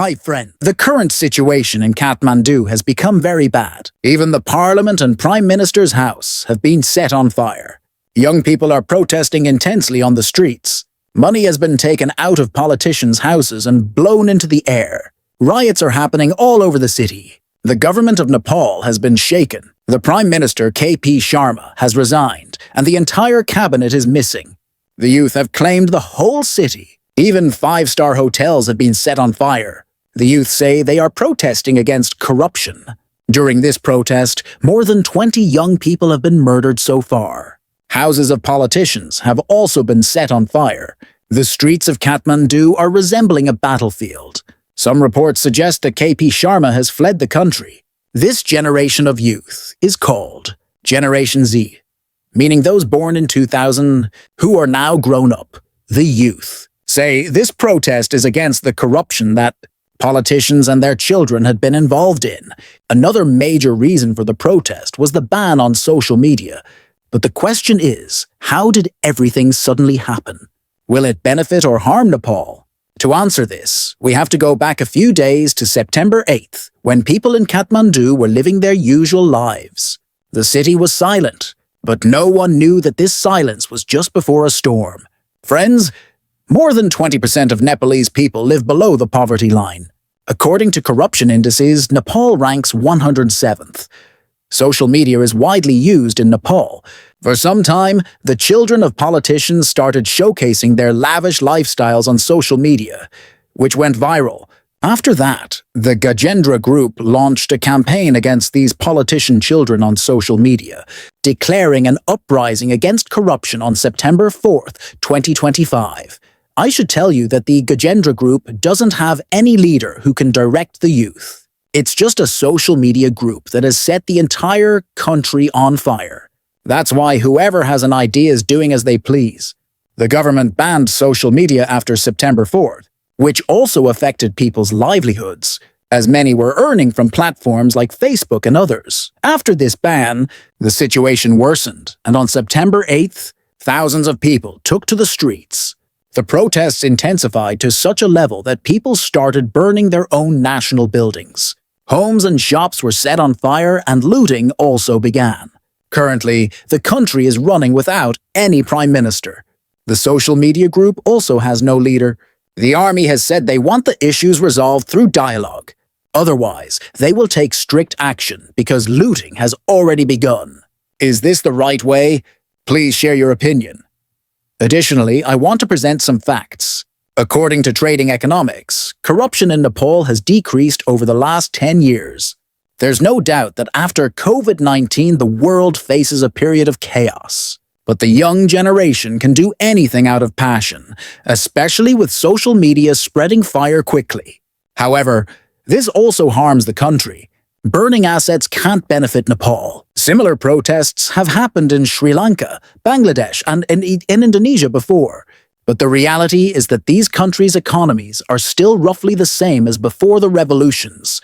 Hi friend. The current situation in Kathmandu has become very bad. Even the Parliament and Prime Minister's house have been set on fire. Young people are protesting intensely on the streets. Money has been taken out of politicians' houses and blown into the air. Riots are happening all over the city. The government of Nepal has been shaken. The Prime Minister, KP Sharma, has resigned, and the entire cabinet is missing. The youth have claimed the whole city. Even five-star hotels have been set on fire. The youth say they are protesting against corruption. During this protest, more than 20 young people have been murdered so far. Houses of politicians have also been set on fire. The streets of Kathmandu are resembling a battlefield. Some reports suggest that KP Sharma has fled the country. This generation of youth is called Generation Z, meaning those born in 2000 who are now grown up. The youth say this protest is against the corruption that politicians and their children had been involved in. Another major reason for the protest was the ban on social media. But the question is, how did everything suddenly happen? Will it benefit or harm Nepal? To answer this, we have to go back a few days to September 8th, when people in Kathmandu were living their usual lives. The city was silent, but no one knew that this silence was just before a storm. Friends, more than 20% of Nepalese people live below the poverty line. According to corruption indices, Nepal ranks 107th. Social media is widely used in Nepal. For some time, the children of politicians started showcasing their lavish lifestyles on social media, which went viral. After that, the Gajendra Group launched a campaign against these politician children on social media, declaring an uprising against corruption on September 4th, 2025. I should tell you that the Gajendra Group doesn't have any leader who can direct the youth. It's just a social media group that has set the entire country on fire. That's why whoever has an idea is doing as they please. The government banned social media after September 4th, which also affected people's livelihoods, as many were earning from platforms like Facebook and others. After this ban, the situation worsened, and on September 8th, thousands of people took to the streets. The protests intensified to such a level that people started burning their own national buildings. Homes and shops were set on fire and looting also began. Currently, the country is running without any prime minister. The social media group also has no leader. The army has said they want the issues resolved through dialogue. Otherwise, they will take strict action because looting has already begun. Is this the right way? Please share your opinion. Additionally, I want to present some facts. According to Trading Economics, corruption in Nepal has decreased over the last 10 years. There's no doubt that after COVID-19, the world faces a period of chaos. But the young generation can do anything out of passion, especially with social media spreading fire quickly. However, this also harms the country. Burning assets can't benefit Nepal. Similar protests have happened in Sri Lanka, Bangladesh, and in Indonesia before. But the reality is that these countries' economies are still roughly the same as before the revolutions.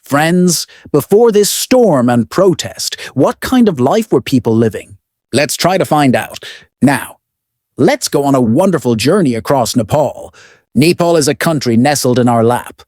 Friends, before this storm and protest, what kind of life were people living? Let's try to find out. Now, let's go on a wonderful journey across Nepal. Nepal is a country nestled in our lap,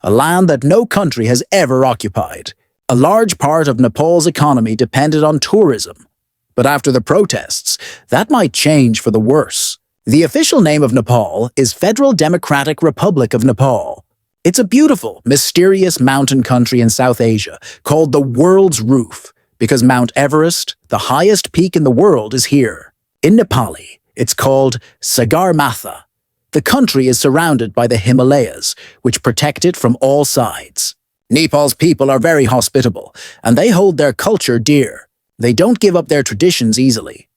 a land that no country has ever occupied. A large part of Nepal's economy depended on tourism. But after the protests, that might change for the worse. The official name of Nepal is Federal Democratic Republic of Nepal. It's a beautiful, mysterious mountain country in South Asia called the world's roof because Mount Everest, the highest peak in the world, is here. In Nepali, it's called Sagarmatha. The country is surrounded by the Himalayas, which protect it from all sides. Nepal's people are very hospitable, and they hold their culture dear. They don't give up their traditions easily.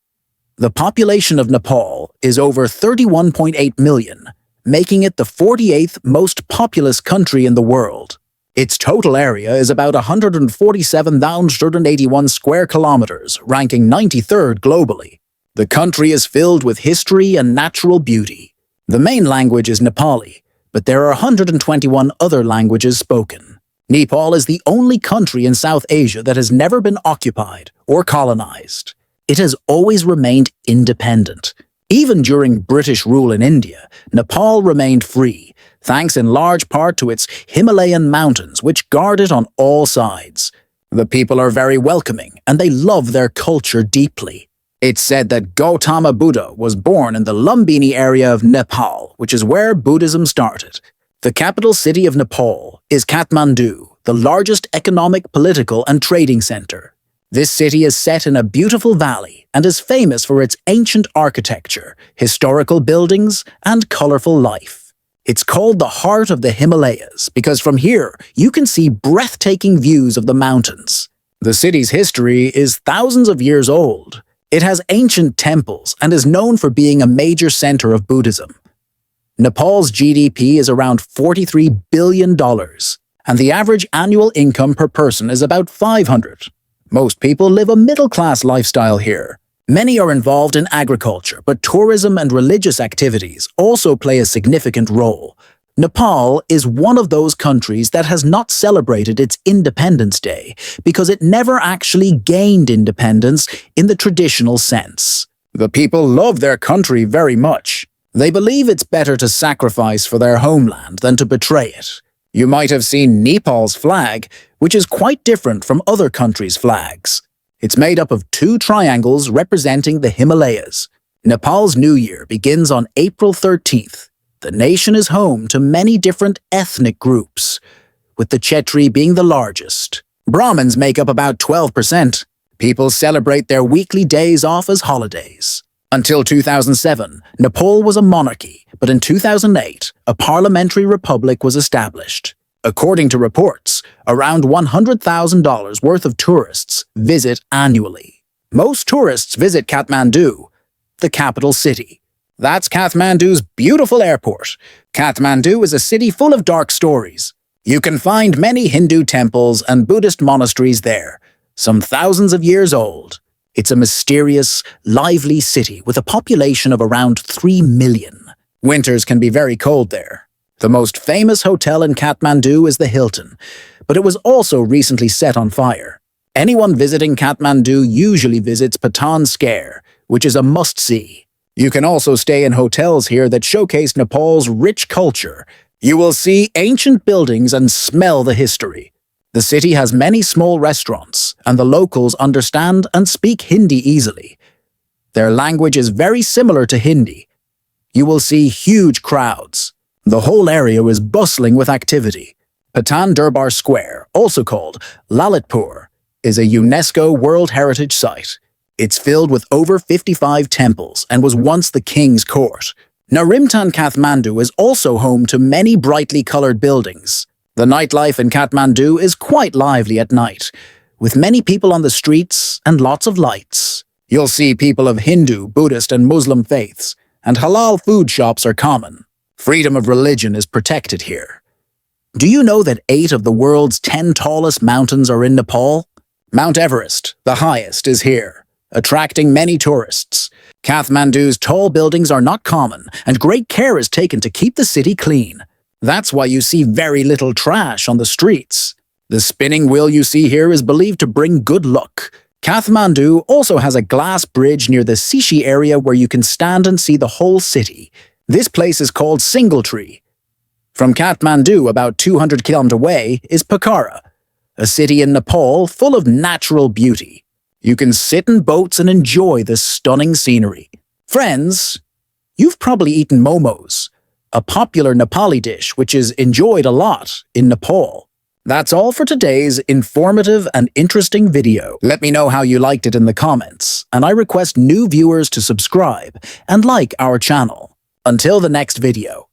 The population of Nepal is over 31.8 million, making it the 48th most populous country in the world. Its total area is about 147,181 square kilometers, ranking 93rd globally. The country is filled with history and natural beauty. The main language is Nepali, but there are 121 other languages spoken. Nepal is the only country in South Asia that has never been occupied or colonized. It has always remained independent. Even during British rule in India, Nepal remained free, thanks in large part to its Himalayan mountains which guard it on all sides. The people are very welcoming and they love their culture deeply. It's said that Gautama Buddha was born in the Lumbini area of Nepal, which is where Buddhism started. The capital city of Nepal is Kathmandu, the largest economic, political, and trading center. This city is set in a beautiful valley and is famous for its ancient architecture, historical buildings, and colorful life. It's called the heart of the Himalayas because from here you can see breathtaking views of the mountains. The city's history is thousands of years old. It has ancient temples and is known for being a major center of Buddhism. Nepal's GDP is around $43 billion, and the average annual income per person is about $500. Most people live a middle-class lifestyle here. Many are involved in agriculture, but tourism and religious activities also play a significant role. Nepal is one of those countries that has not celebrated its Independence Day because it never actually gained independence in the traditional sense. The people love their country very much. They believe it's better to sacrifice for their homeland than to betray it. You might have seen Nepal's flag, which is quite different from other countries' flags. It's made up of two triangles representing the Himalayas. Nepal's New Year begins on April 13th. The nation is home to many different ethnic groups, with the Chetri being the largest. Brahmins make up about 12%. People celebrate their weekly days off as holidays. Until 2007, Nepal was a monarchy, but in 2008, a parliamentary republic was established. According to reports, around $100,000 worth of tourists visit annually. Most tourists visit Kathmandu, the capital city. That's Kathmandu's beautiful airport. Kathmandu is a city full of dark stories. You can find many Hindu temples and Buddhist monasteries there, some thousands of years old. It's a mysterious, lively city with a population of around 3 million. Winters can be very cold there. The most famous hotel in Kathmandu is the Hilton, but it was also recently set on fire. Anyone visiting Kathmandu usually visits Patan Square, which is a must-see. You can also stay in hotels here that showcase Nepal's rich culture. You will see ancient buildings and smell the history. The city has many small restaurants, and the locals understand and speak Hindi easily. Their language is very similar to Hindi. You will see huge crowds. The whole area is bustling with activity. Patan Durbar Square, also called Lalitpur, is a UNESCO World Heritage Site. It's filled with over 55 temples and was once the king's court. Narimtan Kathmandu is also home to many brightly colored buildings. The nightlife in Kathmandu is quite lively at night, with many people on the streets and lots of lights. You'll see people of Hindu, Buddhist, and Muslim faiths, and halal food shops are common. Freedom of religion is protected here. Do you know that 8 of the world's 10 tallest mountains are in Nepal? Mount Everest, the highest, is here, attracting many tourists. Kathmandu's tall buildings are not common, and great care is taken to keep the city clean. That's why you see very little trash on the streets. The spinning wheel you see here is believed to bring good luck. Kathmandu also has a glass bridge near the Sishi area where you can stand and see the whole city. This place is called Singletree. From Kathmandu, about 200 km away, is Pokhara, a city in Nepal full of natural beauty. You can sit in boats and enjoy the stunning scenery. Friends, you've probably eaten momos, a popular Nepali dish which is enjoyed a lot in Nepal. That's all for today's informative and interesting video. Let me know how you liked it in the comments, and I request new viewers to subscribe and like our channel. Until the next video.